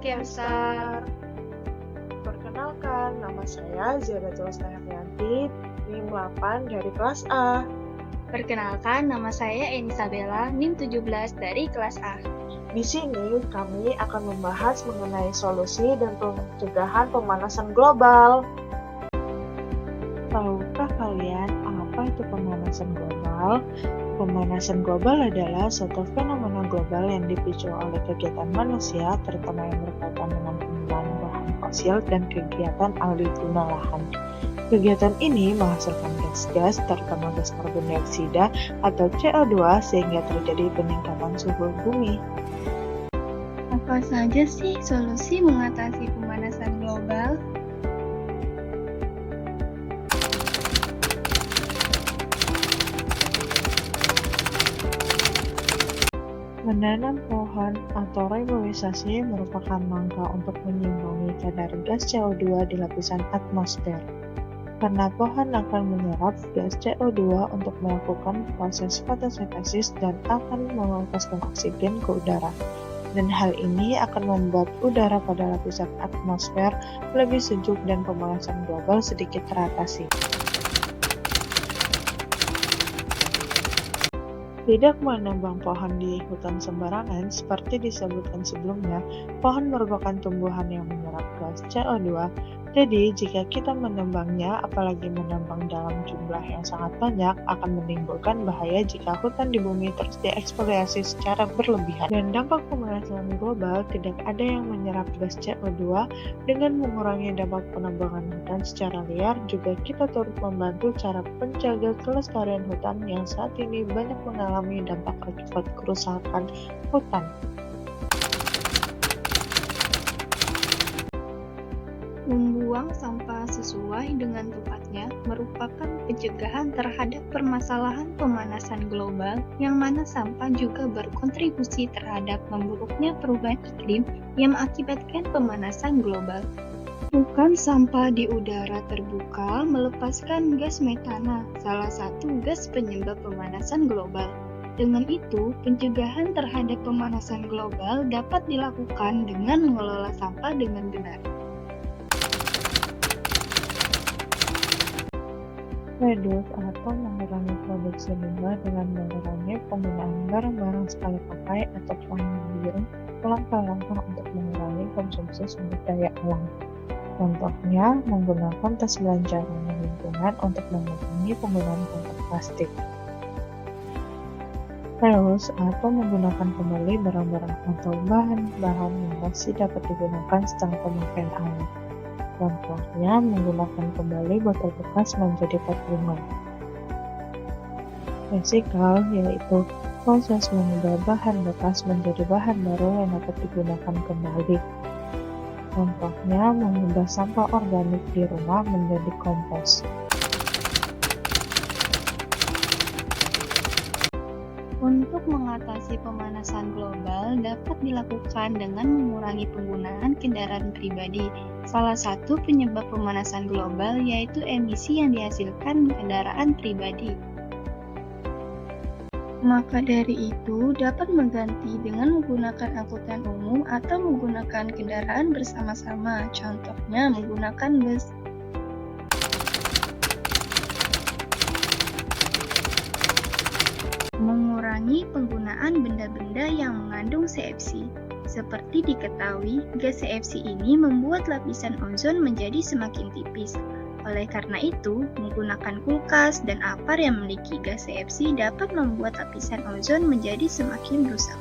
Podcaster. Perkenalkan, nama saya Zahratul Haryanti, NIM 8 dari kelas A. Perkenalkan, nama saya Enisabella, NIM 17 dari kelas A. Di sini kami akan membahas mengenai solusi dan pencegahan pemanasan global. Tahukah kalian apa itu pemanasan global? Pemanasan global adalah suatu fenomena global yang dipicu oleh kegiatan manusia, terutama yang berkaitan dengan penggunaan bahan fosil dan kegiatan alih guna lahan. Kegiatan ini menghasilkan gas-gas, terutama gas karbon dioksida atau CO2, sehingga terjadi peningkatan suhu bumi. Apa saja sih solusi mengatasi pemanasan global? Menanam pohon atau reboisasi merupakan langkah untuk menyimbangi kadar gas CO2 di lapisan atmosfer. Karena pohon akan menyerap gas CO2 untuk melakukan proses fotosintesis dan akan melepaskan oksigen ke udara. Dan hal ini akan membuat udara pada lapisan atmosfer lebih sejuk dan pemanasan global sedikit teratasi. Tidak menebang pohon di hutan sembarangan, seperti disebutkan sebelumnya, pohon merupakan tumbuhan yang menyerap gas CO2. Jadi, jika kita menebangnya, apalagi menebang dalam jumlah yang sangat banyak, akan menimbulkan bahaya jika hutan di bumi terus dieksplorasi secara berlebihan. Dan dampak pemanasan global, tidak ada yang menyerap gas CO2. Dengan mengurangi dampak penebangan hutan secara liar, juga kita turut membantu cara penjaga kelestarian hutan yang saat ini banyak mengalami dampak akibat kerusakan hutan. Membuang sampah sesuai dengan tempatnya merupakan pencegahan terhadap permasalahan pemanasan global, yang mana sampah juga berkontribusi terhadap memburuknya perubahan iklim yang mengakibatkan pemanasan global. Bukan sampah di udara terbuka melepaskan gas metana, salah satu gas penyebab pemanasan global. Dengan itu, pencegahan terhadap pemanasan global dapat dilakukan dengan mengelola sampah dengan benar. Reduce atau mengurangi produksi limbah dengan mengurangi penggunaan barang-barang sekali pakai atau penggunaan langkah-langkah untuk mengurangi konsumsi sumber daya alam. Contohnya, menggunakan tas belanja ramah lingkungan untuk mengurangi penggunaan kantong plastik. Reuse atau menggunakan kembali barang-barang atau bahan-bahan yang masih dapat digunakan setelah pemakaian air. Contohnya, menggunakan kembali botol bekas menjadi pot bunga. Recycle yaitu proses mengubah bahan bekas menjadi bahan baru yang dapat digunakan kembali. Contohnya, mengubah sampah organik di rumah menjadi kompos. Untuk mengatasi pemanasan global dapat dilakukan dengan mengurangi penggunaan kendaraan pribadi. Salah satu penyebab pemanasan global yaitu emisi yang dihasilkan kendaraan pribadi. Maka dari itu dapat mengganti dengan menggunakan angkutan umum atau menggunakan kendaraan bersama-sama, contohnya menggunakan bus. Mengurangi penggunaan benda-benda yang mengandung CFC. Seperti diketahui, gas CFC ini membuat lapisan ozon menjadi semakin tipis. Oleh karena itu, menggunakan kulkas dan apar yang memiliki gas CFC dapat membuat lapisan ozon menjadi semakin rusak.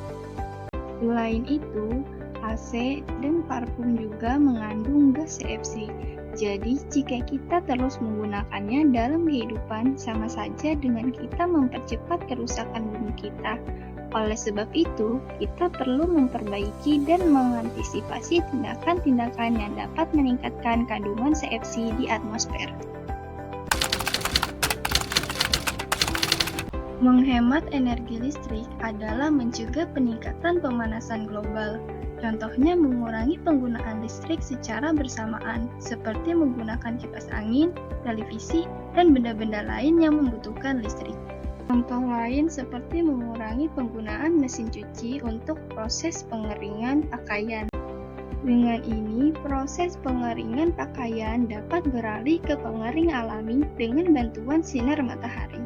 Selain itu, AC dan parfum juga mengandung gas CFC. Jadi, jika kita terus menggunakannya dalam kehidupan, sama saja dengan kita mempercepat kerusakan bumi kita. Oleh sebab itu, kita perlu memperbaiki dan mengantisipasi tindakan-tindakan yang dapat meningkatkan kandungan CFC di atmosfer. Menghemat energi listrik adalah mencegah peningkatan pemanasan global. Contohnya mengurangi penggunaan listrik secara bersamaan, seperti menggunakan kipas angin, televisi, dan benda-benda lain yang membutuhkan listrik. Contoh lain seperti mengurangi penggunaan mesin cuci untuk proses pengeringan pakaian. Dengan ini, proses pengeringan pakaian dapat beralih ke pengering alami dengan bantuan sinar matahari.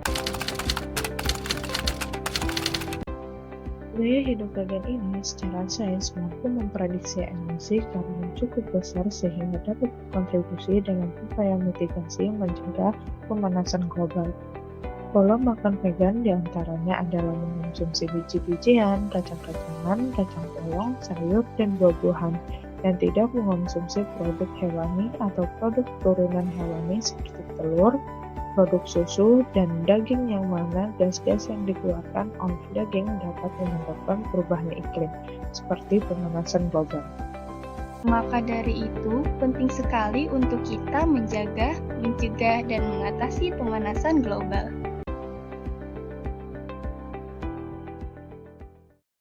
Gaya hidup vegan ini secara sains mampu memprediksi emisi karbon cukup besar sehingga dapat berkontribusi dengan upaya mitigasi mencegah pemanasan global. Pola makan vegan diantaranya adalah mengonsumsi biji-bijian, kacang-kacangan, kacang polong, sayur, dan buah-buahan, dan tidak mengonsumsi produk hewani atau produk turunan hewani seperti telur, produk susu, dan daging yang mana gas-gas yang dikeluarkan oleh daging dapat menyebabkan perubahan iklim, seperti pemanasan global. Maka dari itu, penting sekali untuk kita menjaga, mencegah, dan mengatasi pemanasan global.